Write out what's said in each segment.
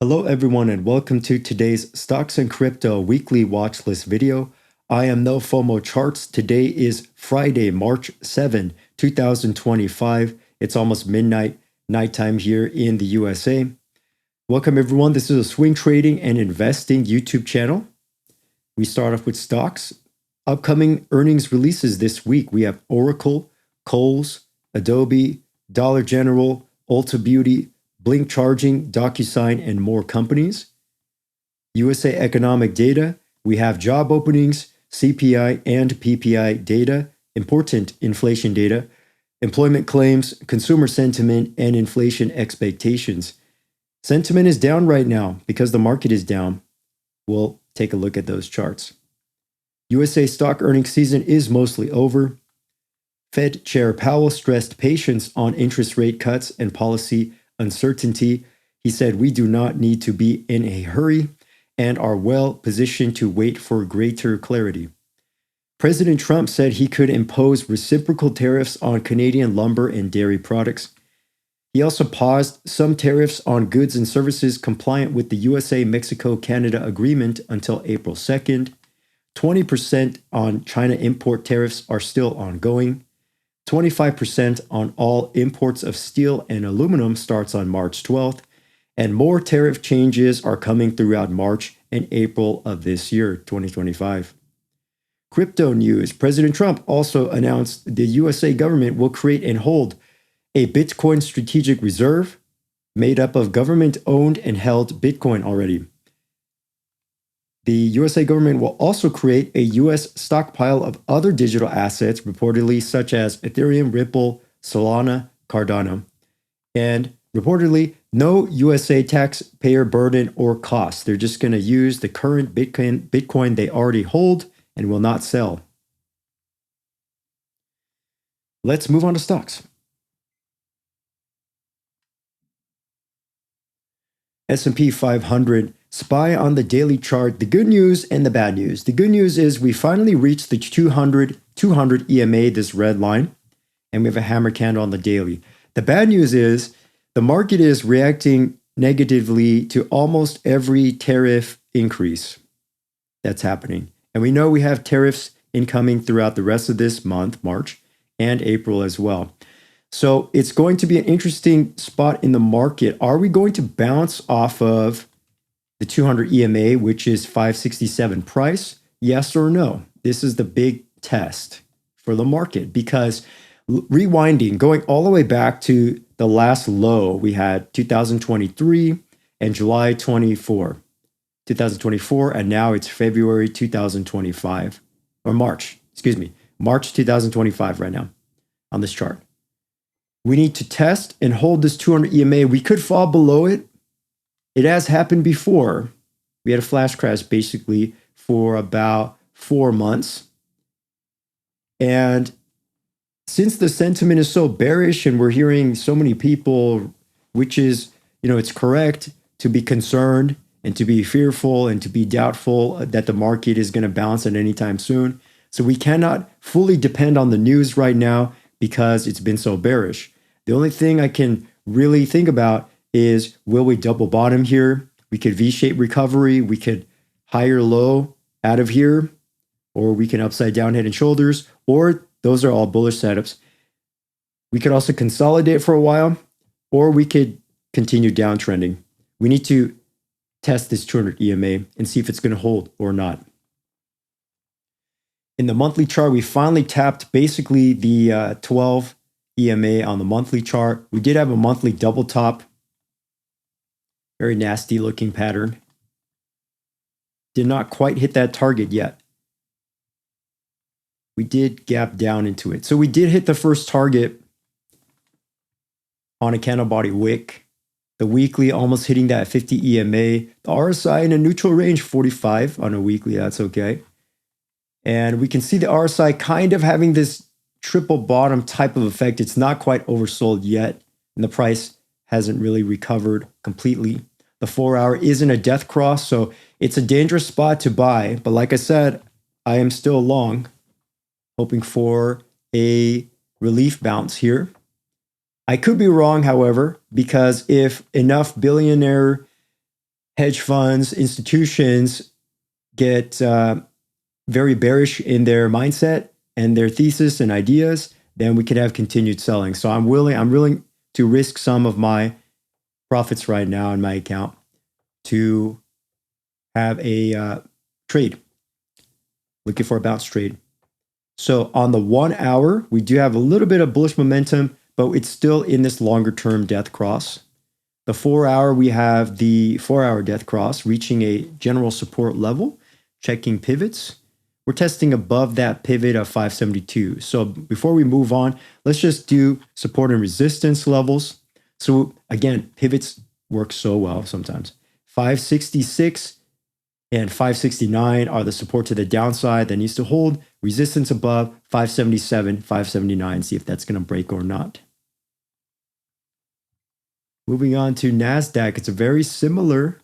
Hello everyone and welcome to today's Stocks and Crypto weekly watch list video. I am No FOMO Charts. Today is Friday, March 7, 2025. It's almost midnight, nighttime here in the USA. Welcome everyone. This is a swing trading and investing YouTube channel. We start off with stocks. Upcoming earnings releases this week. We have Oracle, Kohl's, Adobe, Dollar General, Ulta Beauty, Blink Charging, DocuSign, and more companies. USA economic data. We have job openings, CPI and PPI data, important inflation data, employment claims, consumer sentiment, and inflation expectations. Sentiment is down right now because the market is down. We'll take a look at those charts. USA stock earnings season is mostly over. Fed Chair Powell stressed patience on interest rate cuts and policy uncertainty. He said, "We do not need to be in a hurry and are well positioned to wait for greater clarity." President Trump said he could impose reciprocal tariffs on Canadian lumber and dairy products. He also paused some tariffs on goods and services compliant with the USA-Mexico-Canada agreement until April 2nd. 20% on China import tariffs are still ongoing. 25% on all imports of steel and aluminum starts on March 12th, and more tariff changes are coming throughout March and April of this year, 2025. Crypto news. President Trump also announced the USA government will create and hold a Bitcoin strategic reserve made up of government-owned and held Bitcoin already. The USA government will also create a US stockpile of other digital assets, reportedly such as Ethereum, Ripple, Solana, Cardano, and reportedly no USA taxpayer burden or cost. They're just going to use the current Bitcoin they already hold and will not sell. Let's move on to stocks. S&P 500. SPY on the daily chart, the good news and the bad news. The good news is we finally reached the 200 EMA, this red line, and we have a hammer candle on the daily. The bad news is the market is reacting negatively to almost every tariff increase that's happening. And we know we have tariffs incoming throughout the rest of this month, March, and April as well. So it's going to be an interesting spot in the market. Are we going to bounce off of the 200 EMA, which is 567 price? Yes or no? This is the big test for the market because rewinding, going all the way back to the last low, we had 2023 and July 2024, and now it's February 2025, or March 2025 right now on this chart. We need to test and hold this 200 EMA. We could fall below it. It has happened before. We had a flash crash basically for about 4 months. And since the sentiment is so bearish and we're hearing so many people, which is, it's correct to be concerned and to be fearful and to be doubtful that the market is going to bounce at any time soon. So we cannot fully depend on the news right now because it's been so bearish. The only thing I can really think about is, will we double bottom here? We could V-shape recovery. We could higher low out of here, or we can upside down head and shoulders, or those are all bullish setups. We could also consolidate for a while, or we could continue downtrending. We need to test this 200 EMA and see if it's going to hold or not. In the monthly chart, we finally tapped basically the 12 EMA on the monthly chart. We did have a monthly double top. Very nasty looking pattern. Did not quite hit that target yet. We did gap down into it. So we did hit the first target on a candle body wick. The weekly almost hitting that 50 EMA. The RSI in a neutral range, 45 on a weekly. That's okay. And we can see the RSI kind of having this triple bottom type of effect. It's not quite oversold yet, and the price hasn't really recovered completely. The 4-hour isn't a death cross, so it's a dangerous spot to buy. But like I said, I am still long, hoping for a relief bounce here. I could be wrong, however, because if enough billionaire hedge funds, institutions get very bearish in their mindset and their thesis and ideas, then we could have continued selling. So I'm willing to risk some of my profits right now in my account to have a trade, looking for a bounce trade. So on the 1 hour, we do have a little bit of bullish momentum, but it's still in this longer term death cross. The 4 hour, we have the 4 hour death cross reaching a general support level, checking pivots. We're testing above that pivot of 572. So before we move on, let's just do support and resistance levels. So again, pivots work so well sometimes. 566 and 569 are the support to the downside that needs to hold. Resistance above 577, 579, see if that's going to break or not. Moving on to Nasdaq, it's a very similar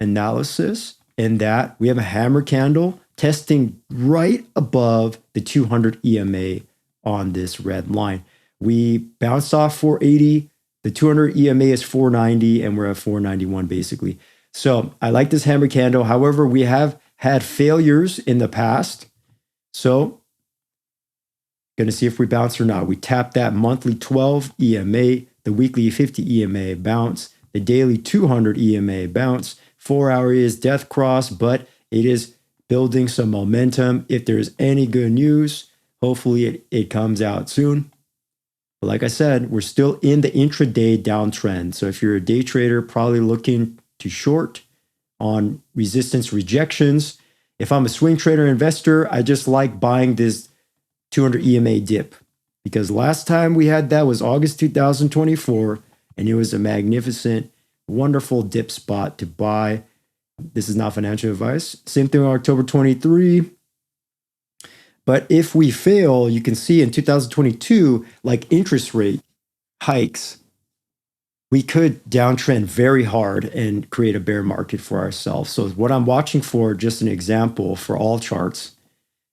analysis in that we have a hammer candle testing right above the 200 EMA on this red line. We bounced off 480. The 200 EMA is 490, and we're at 491 basically. So I like this hammer candle. However, we have had failures in the past. So going to see if we bounce or not. We tapped that monthly 12 EMA, the weekly 50 EMA bounce, the daily 200 EMA bounce. 4 hour is death cross, but it is building some momentum. If there's any good news, hopefully it comes out soon. But like I said, we're still in the intraday downtrend. So if you're a day trader, probably looking to short on resistance rejections. If I'm a swing trader investor, I just like buying this 200 EMA dip, because last time we had that was August 2024, and it was a magnificent, wonderful dip spot to buy. This is not financial advice. Same thing on October 23. But if we fail, you can see in 2022, like interest rate hikes, we could downtrend very hard and create a bear market for ourselves. So what I'm watching for, just an example for all charts,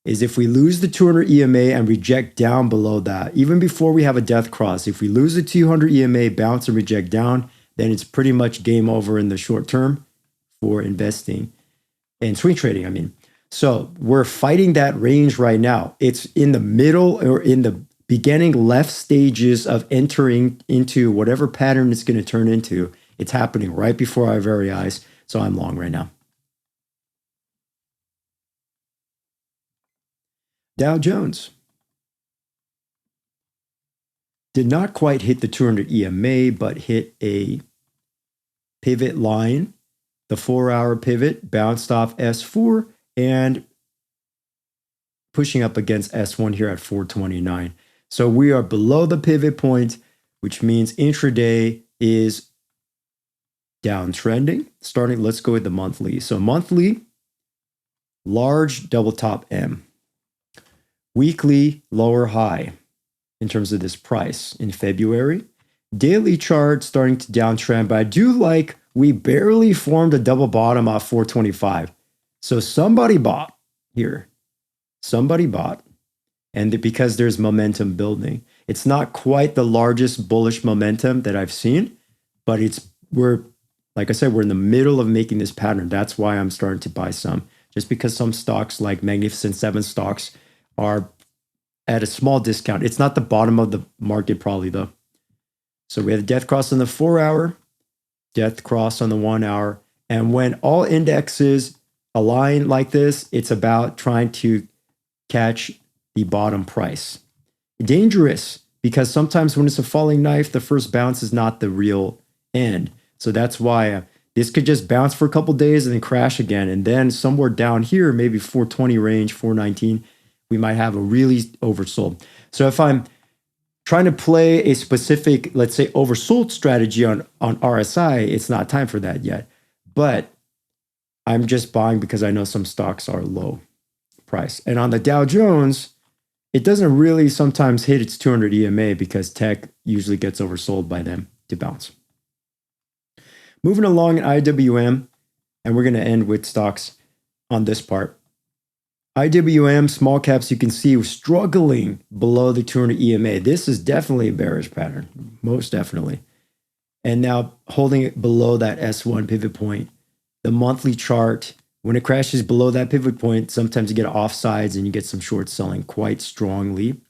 is if we lose the 200 EMA and reject down below that, even before we have a death cross, if we lose the 200 EMA, bounce and reject down, then it's pretty much game over in the short term for investing and swing trading, I mean. So we're fighting that range right now. It's in the middle or in the beginning left stages of entering into whatever pattern it's going to turn into. It's happening right before our very eyes. So I'm long right now. Dow Jones did not quite hit the 200 EMA, but hit a pivot line. The 4 hour pivot bounced off S4 and pushing up against S1 here at 429. So we are below the pivot point, which means intraday is downtrending. Starting, let's go with the monthly. So monthly, large double top M. Weekly, lower high in terms of this price in February. Daily chart starting to downtrend, but I do like we barely formed a double bottom off 425. So somebody bought here. Somebody bought. And because there's momentum building. It's not quite the largest bullish momentum that I've seen, but we're, like I said, we're in the middle of making this pattern. That's why I'm starting to buy some. Just because some stocks like Magnificent Seven stocks are at a small discount. It's not the bottom of the market probably though. So we have a death cross on the 4 hour, death cross on the 1 hour. And when all indexes align like this, it's about trying to catch the bottom price. Dangerous, because sometimes when it's a falling knife, the first bounce is not the real end. So that's why this could just bounce for a couple days and then crash again. And then somewhere down here, maybe 420 range, 419, we might have a really oversold. So if I'm trying to play a specific, let's say, oversold strategy on RSI, it's not time for that yet. But I'm just buying because I know some stocks are low price. And on the Dow Jones, it doesn't really sometimes hit its 200 EMA because tech usually gets oversold by them to bounce. Moving along in IWM, and we're going to end with stocks on this part. IWM, small caps, you can see we're struggling below the 200 EMA. This is definitely a bearish pattern, most definitely. and now holding it below that S1 pivot point. The monthly chart, when it crashes below that pivot point, sometimes you get offsides and you get some short selling quite strongly.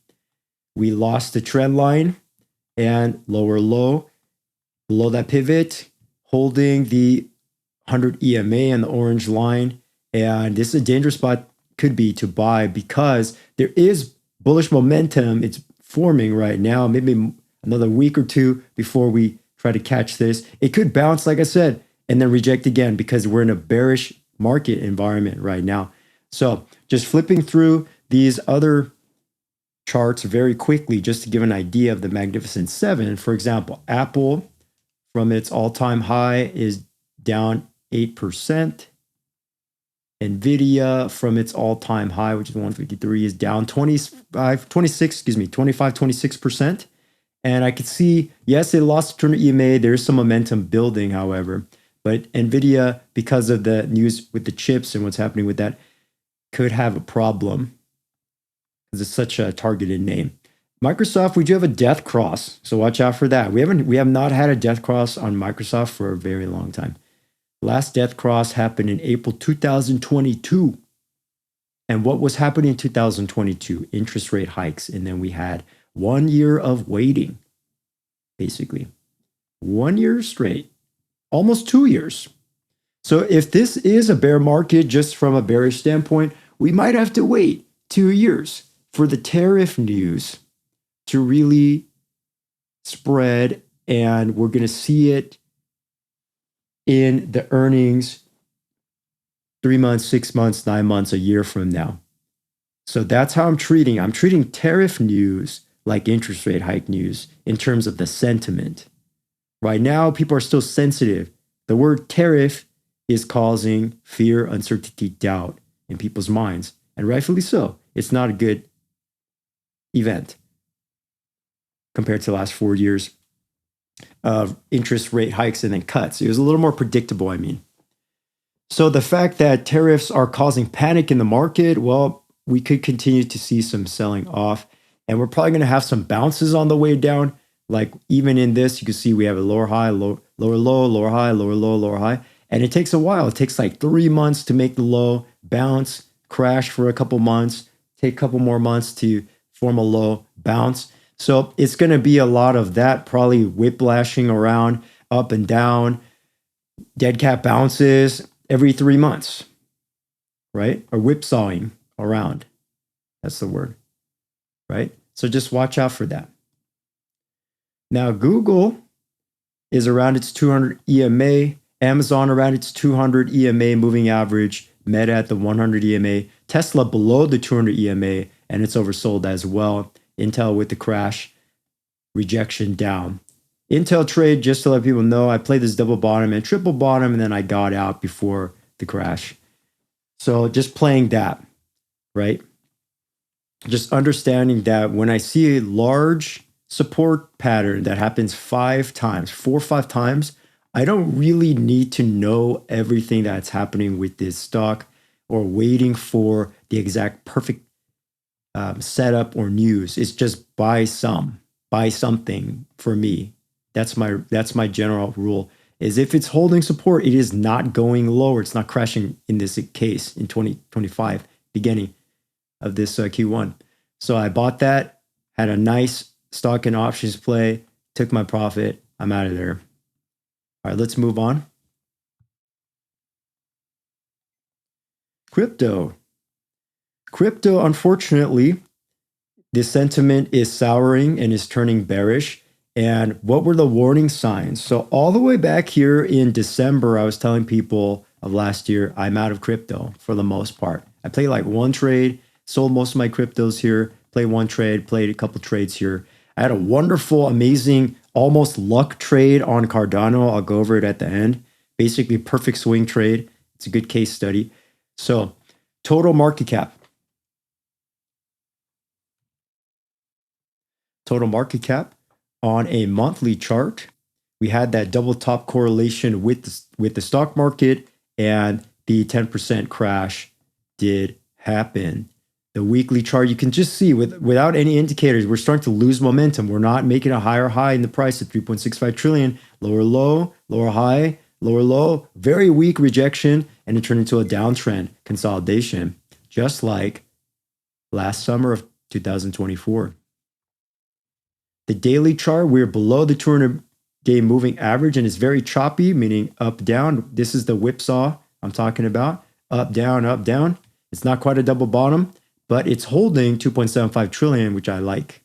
We lost the trend line and lower low below that pivot, holding the 100 EMA and the orange line. And this is a dangerous spot, could be, to buy because there is bullish momentum. It's forming right now, maybe another week or two before we try to catch this. It could bounce, like I said, and then reject again because we're in a bearish market environment right now. So just flipping through these other charts very quickly, just to give an idea of the Magnificent Seven. For example, Apple from its all-time high is down 8%. Nvidia from its all-time high, which is 153, is down 26%. And I could see, yes, they lost to EMA. There's some momentum building, however. But Nvidia, because of the news with the chips and what's happening with that, could have a problem because it's such a targeted name. Microsoft, we do have a death cross, so watch out for that. We have not had a death cross on Microsoft for a very long time. Last death cross happened in April 2022. And what was happening in 2022? Interest rate hikes. And then we had 1 year of waiting, basically. 1 year straight, almost 2 years. So if this is a bear market, just from a bearish standpoint, we might have to wait 2 years for the tariff news to really spread. And we're going to see it in the earnings 3 months, 6 months, 9 months, a year from now. So that's how I'm treating tariff news like interest rate hike news in terms of the sentiment. Right now, people are still sensitive. The word tariff is causing fear, uncertainty, doubt in people's minds, and rightfully so. It's not a good event compared to the last 4 years of interest rate hikes and then cuts. It was a little more predictable, I mean. So the fact that tariffs are causing panic in the market, well, we could continue to see some selling off, and we're probably going to have some bounces on the way down. Like even in this, you can see we have a lower high, lower low, lower high, lower low, lower high. And it takes a while. It takes like 3 months to make the low, bounce, crash for a couple months, take a couple more months to form a low, bounce. So it's going to be a lot of that, probably whiplashing around, up and down, dead cat bounces every 3 months, right? Or whipsawing around. That's the word, right? So just watch out for that. Now, Google is around its 200 EMA, Amazon around its 200 EMA moving average, Meta at the 100 EMA, Tesla below the 200 EMA, and it's oversold as well. Intel with the crash, rejection down. Intel trade, just to let people know, I played this double bottom and triple bottom, and then I got out before the crash. So just playing that, right? Just understanding that when I see a large support pattern that happens 4 or 5 times, I don't really need to know everything that's happening with this stock or waiting for the exact perfect setup or news. It's just buy something for me. That's my general rule. Is if it's holding support, it is not going lower. It's not crashing in this case in 2025, beginning of this Q1. So I bought that, had a nice stock and options play, took my profit. I'm out of there. All right, let's move on. Crypto, unfortunately, the sentiment is souring and is turning bearish. And what were the warning signs? So all the way back here in December, I was telling people of last year, I'm out of crypto for the most part. I played like one trade, sold most of my cryptos here, played one trade, played a couple trades here. I had a wonderful, amazing, almost luck trade on Cardano. I'll go over it at the end. Basically, perfect swing trade. It's a good case study. So total market cap. Total market cap on a monthly chart. We had that double top correlation with the stock market, and the 10% crash did happen. The weekly chart, you can just see without any indicators, we're starting to lose momentum. We're not making a higher high in the price at 3.65 trillion, lower low, lower high, lower low, very weak rejection, and it turned into a downtrend consolidation, just like last summer of 2024. The daily chart, we're below the 200-day moving average, and it's very choppy, meaning up, down. This is the whipsaw I'm talking about. Up, down, up, down. It's not quite a double bottom, but it's holding 2.75 trillion, which I like.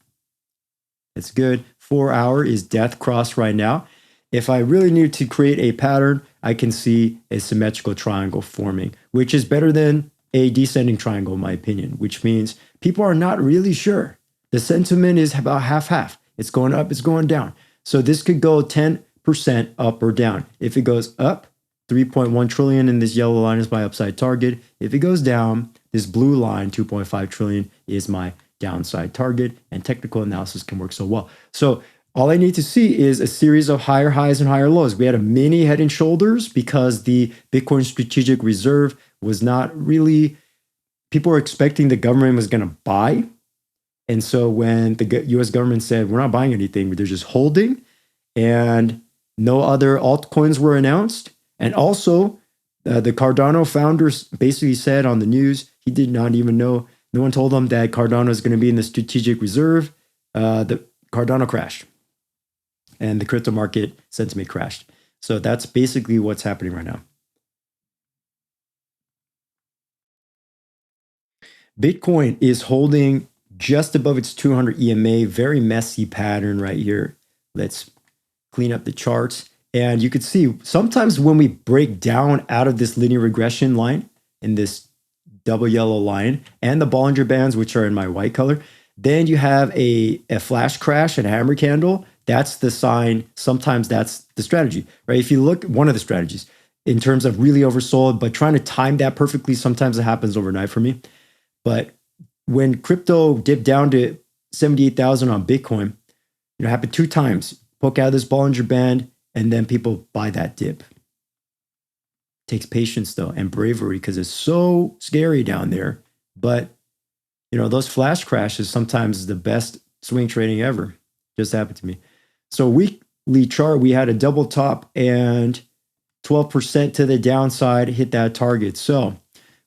It's good. 4 hour is death cross right now. If I really need to create a pattern, I can see a symmetrical triangle forming, which is better than a descending triangle, in my opinion, which means people are not really sure. The sentiment is about half-half. It's going up, it's going down. So this could go 10% up or down. If it goes up, 3.1 trillion in this yellow line is my upside target. If it goes down, this blue line, 2.5 trillion, is my downside target, and technical analysis can work so well. So all I need to see is a series of higher highs and higher lows. We had a mini head and shoulders because the Bitcoin strategic reserve was not really, people were expecting the government was going to buy. And so when the US government said, we're not buying anything, they're just holding, and no other altcoins were announced. And also, the Cardano founders basically said on the news, he did not even know, no one told him that Cardano is going to be in the strategic reserve. The Cardano crashed, and the crypto market sentiment crashed. So that's basically what's happening right now. Bitcoin is holding just above its 200 EMA, very messy pattern right here. Let's clean up the charts. And you could see sometimes when we break down out of this linear regression line in this double yellow line and the Bollinger Bands, which are in my white color, then you have a flash crash and a hammer candle. That's the sign. Sometimes that's the strategy, right? If you look, one of the strategies in terms of really oversold, but trying to time that perfectly, sometimes it happens overnight for me. But when crypto dipped down to 78,000 on Bitcoin, it happened 2 times. Poke out this Bollinger Band, and then people buy that dip. Takes patience though, and bravery, because it's so scary down there. But those flash crashes sometimes is the best swing trading ever. Just happened to me. So weekly chart, we had a double top and 12% to the downside, hit that target. So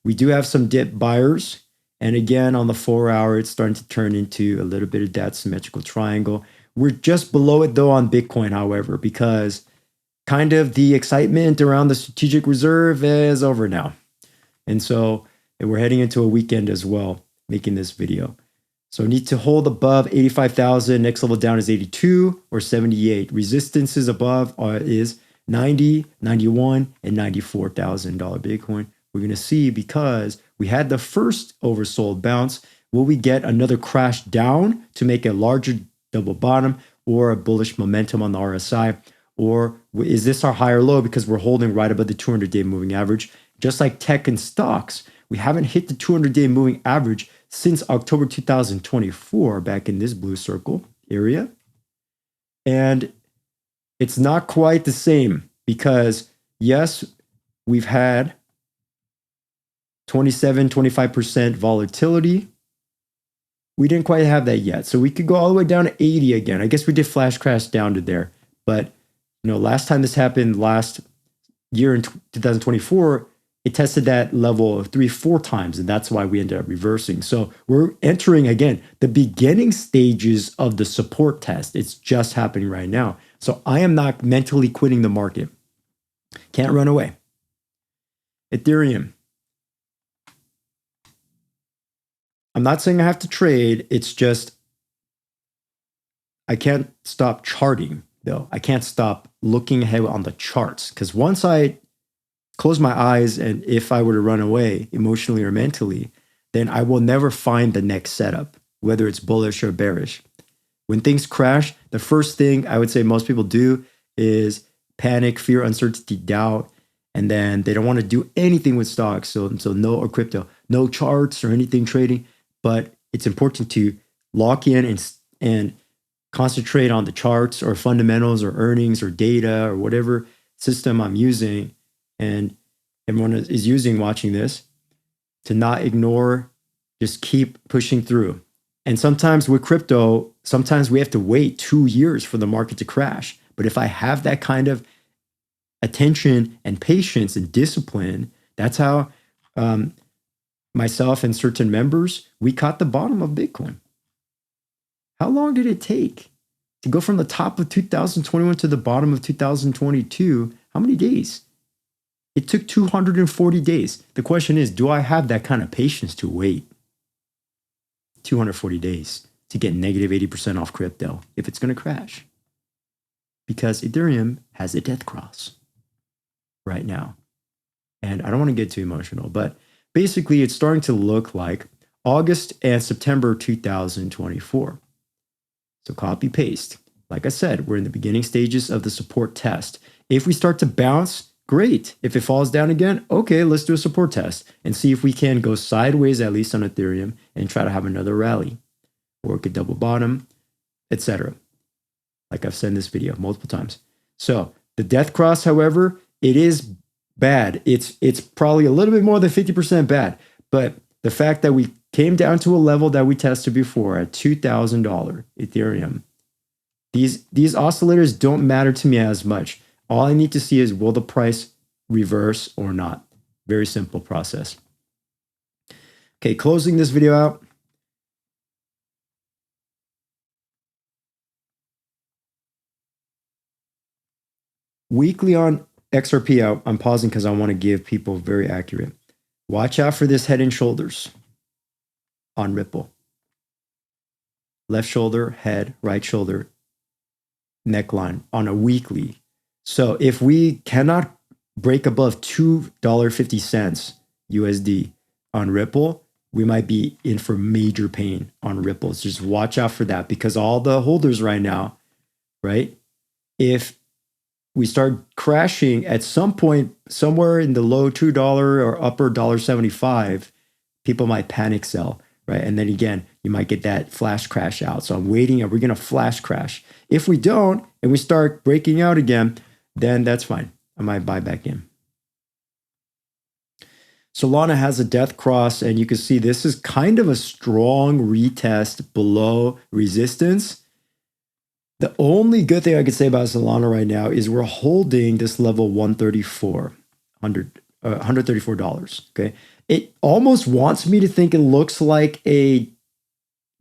we do have some dip buyers. And again, on the 4 hour, it's starting to turn into a little bit of that symmetrical triangle. We're just below it though on Bitcoin, however, because kind of the excitement around the strategic reserve is over now. And so we're heading into a weekend as well, making this video. So need to hold above 85,000. Next level down is 82 or 78. Resistances above is 90, 91, and $94,000 Bitcoin. We're going to see, because we had the first oversold bounce, will we get another crash down to make a larger double bottom or a bullish momentum on the RSI? Or is this our higher low because we're holding right above the 200-day moving average? Just like tech and stocks, we haven't hit the 200-day moving average since October 2024, back in this blue circle area. And it's not quite the same because, yes, we've had 27, 25% volatility. We didn't quite have that yet. So we could go all the way down to 80 again. I guess we did flash crash down to there. But, last time this happened last year in 2024, it tested that level of 3-4 times. And that's why we ended up reversing. So we're entering, again, the beginning stages of the support test. It's just happening right now. So I am not mentally quitting the market. Can't run away. Ethereum. I'm not saying I have to trade. It's just I can't stop charting, though. I can't stop looking ahead on the charts, because once I close my eyes, and if I were to run away emotionally or mentally, then I will never find the next setup, whether it's bullish or bearish. When things crash, the first thing I would say most people do is panic, fear, uncertainty, doubt, and then they don't want to do anything with stocks. So no, or crypto, no charts or anything trading. But it's important to lock in and concentrate on the charts or fundamentals or earnings or data or whatever system I'm using, and everyone is using watching this, to not ignore Just keep pushing through. And sometimes with crypto, sometimes we have to wait 2 years for the market to crash. But if I have that kind of attention and patience and discipline, that's how myself and certain members, we caught the bottom of Bitcoin. How long did it take to go from the top of 2021 to the bottom of 2022? How many days? It took 240 days. The question is, do I have that kind of patience to wait 240 days to get negative 80% off crypto if it's going to crash? Because Ethereum has a death cross right now. And I don't want to get too emotional, but basically it's starting to look like August and September 2024. So copy paste. Like I said, we're in the beginning stages of the support test. If we start to bounce, great. If it falls down again, okay, let's do a support test and see if we can go sideways, at least on Ethereum, and try to have another rally, or it could double bottom, etc. Like I've said in this video multiple times. So the death cross, however, it is bad. It's probably a little bit more than 50% bad. But the fact that we came down to a level that we tested before at $2,000 Ethereum, these oscillators don't matter to me as much. All I need to see is, will the price reverse or not? Very simple process. Okay, closing this video out. Weekly on XRP, I'm pausing because I want to give people very accurate. Watch out for this head and shoulders on Ripple. Left shoulder, head, right shoulder, neckline on a weekly. So if we cannot break above $2.50 USD on Ripple, we might be in for major pain on Ripple. So just watch out for that, because all the holders right now, right? If we start crashing at some point, somewhere in the low $2 or upper $1.75, people might panic sell, right? And then again, you might get that flash crash out. So I'm waiting, are we going to flash crash? If we don't, and we start breaking out again, then that's fine. I might buy back in. Solana has a death cross, and you can see this is kind of a strong retest below resistance. The only good thing I could say about Solana right now is we're holding this level $134. Okay, it almost wants me to think it looks like a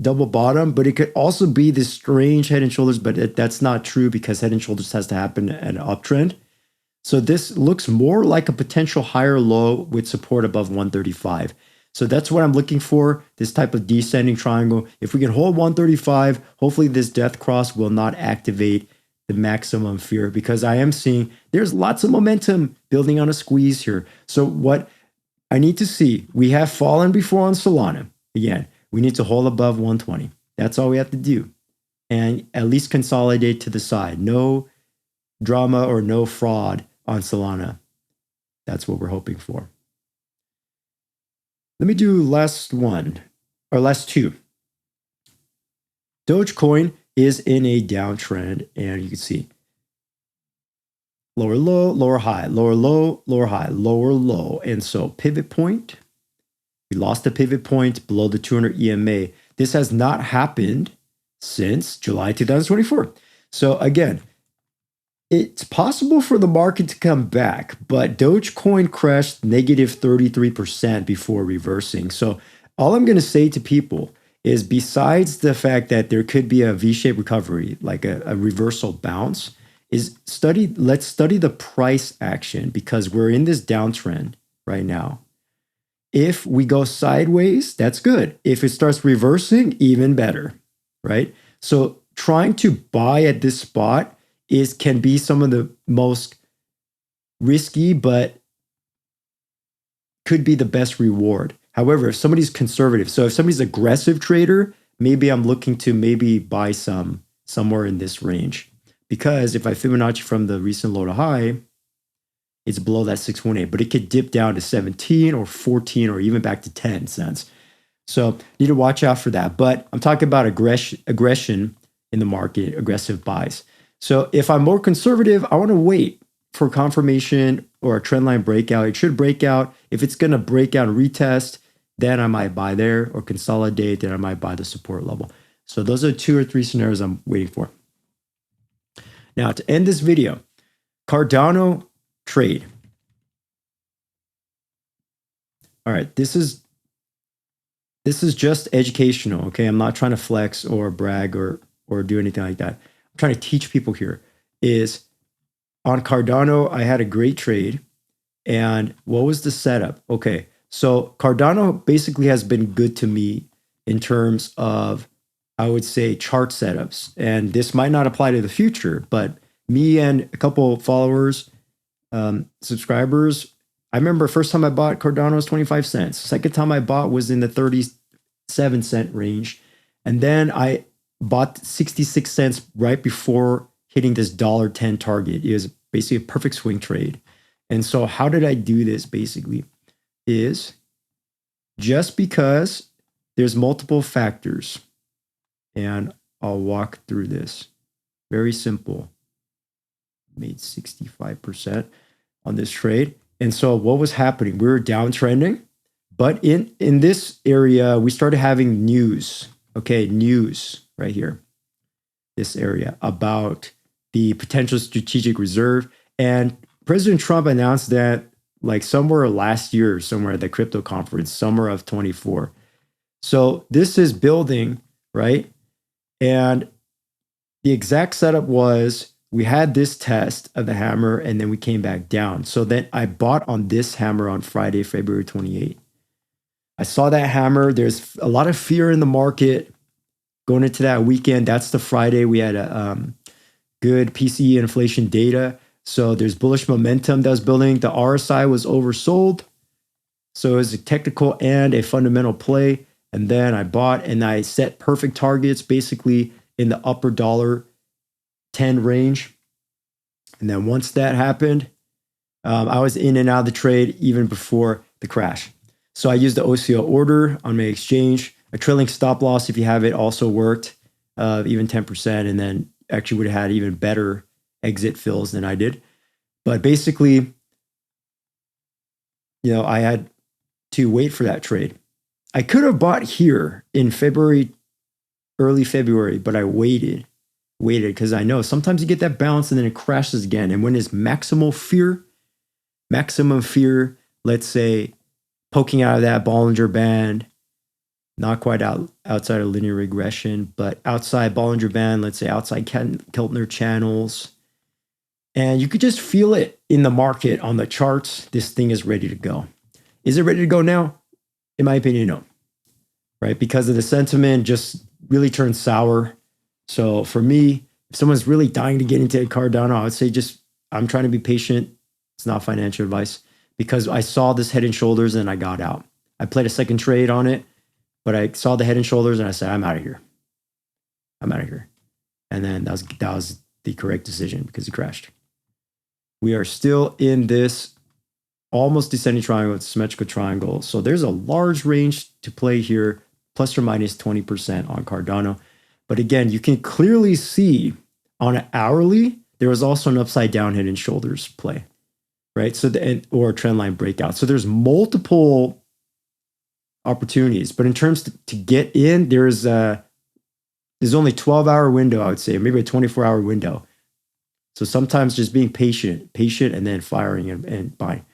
double bottom, but it could also be this strange head and shoulders. But that's not true, because head and shoulders has to happen at an uptrend. So this looks more like a potential higher low with support above 135. So that's what I'm looking for, this type of descending triangle. If we can hold 135, hopefully this death cross will not activate the maximum fear, because I am seeing there's lots of momentum building on a squeeze here. So what I need to see, we have fallen before on Solana. Again, we need to hold above 120. That's all we have to do. And at least consolidate to the side. No drama or no fraud on Solana. That's what we're hoping for. Let me do last two. Dogecoin is in a downtrend, and you can see lower low, lower high, lower low, lower high, lower low. And so pivot point, we lost the pivot point below the 200 EMA. This has not happened since July 2024. So again, it's possible for the market to come back, but Dogecoin crashed negative 33% before reversing. So all I'm going to say to people is, besides the fact that there could be a V-shaped recovery, like a reversal bounce, is let's study the price action, because we're in this downtrend right now. If we go sideways, that's good. If it starts reversing, even better, right? So trying to buy at this spot can be some of the most risky, but could be the best reward. However, if somebody's conservative, so if somebody's aggressive trader, maybe I'm looking to maybe buy somewhere in this range. Because if I Fibonacci from the recent low to high, it's below that 618, but it could dip down to 17 or 14 or even back to 10 cents. So need to watch out for that. But I'm talking about aggression in the market, aggressive buys. So if I'm more conservative, I want to wait for confirmation or a trend line breakout. It should break out. If it's going to break out and retest, then I might buy there, or consolidate, then I might buy the support level. So those are 2 or 3 scenarios I'm waiting for. Now, to end this video, Cardano trade. All right, this is just educational, okay? I'm not trying to flex or brag or do anything like that. I'm trying to teach people here is on Cardano, I had a great trade. And what was the setup? Okay, so Cardano basically has been good to me in terms of, I would say, chart setups. And this might not apply to the future, but me and a couple of followers, subscribers, I remember first time I bought Cardano was 25 cents. Second time I bought was in the 37-cent range. And then I bought 66 cents right before hitting this $1.10 target. It was basically a perfect swing trade. And so how did I do this basically is just because there's multiple factors, and I'll walk through this. Very simple. Made 65% on this trade. And so what was happening? We were downtrending, but in this area, we started having news. Okay, news right here. This area about the potential strategic reserve. And President Trump announced that like somewhere last year, somewhere at the crypto conference, summer of 24. So this is building, right? And the exact setup was we had this test of the hammer and then we came back down. So then I bought on this hammer on Friday, February 28. I saw that hammer. There's a lot of fear in the market going into that weekend. That's the Friday. We had a good PCE inflation data. So there's bullish momentum that was building. The RSI was oversold. So it was a technical and a fundamental play. And then I bought and I set perfect targets basically in the upper $10 range. And then once that happened, I was in and out of the trade even before the crash. So I used the OCO order on my exchange. A trailing stop loss, if you have it, also worked, even 10%. And then actually would have had even better exit fills than I did. But basically, you know, I had to wait for that trade. I could have bought here in February, early February, but I waited because I know sometimes you get that bounce and then it crashes again. And when it's maximum fear, let's say poking out of that Bollinger Band, not quite outside of linear regression, but outside Bollinger Band, let's say outside Keltner channels. And you could just feel it in the market on the charts. This thing is ready to go. Is it ready to go now? In my opinion, no. Right? Because of the sentiment just really turned sour. So for me, if someone's really dying to get into Cardano, I would say I'm trying to be patient. It's not financial advice because I saw this head and shoulders and I got out. I played a second trade on it, but I saw the head and shoulders and I said, I'm out of here. And then that was the correct decision because it crashed. We are still in this almost descending triangle. It's a symmetrical triangle. So there's a large range to play here, plus or minus 20% on Cardano. But again, you can clearly see on an hourly, there was also an upside down head and shoulders play, right? So or a trend line breakout. So there's multiple opportunities, but in terms to get in, there's only 12-hour window, I would say, maybe a 24-hour window. So sometimes just being patient, and then firing and buying.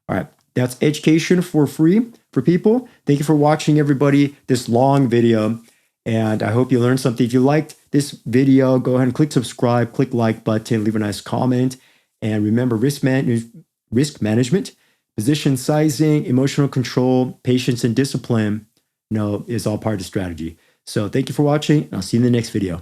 All right, that's education for free for people. Thank you for watching, everybody, this long video. And I hope you learned something. If you liked this video, go ahead and click subscribe, click like button, leave a nice comment. And remember, risk management, position sizing, emotional control, patience, and discipline, is all part of the strategy. So thank you for watching, and I'll see you in the next video.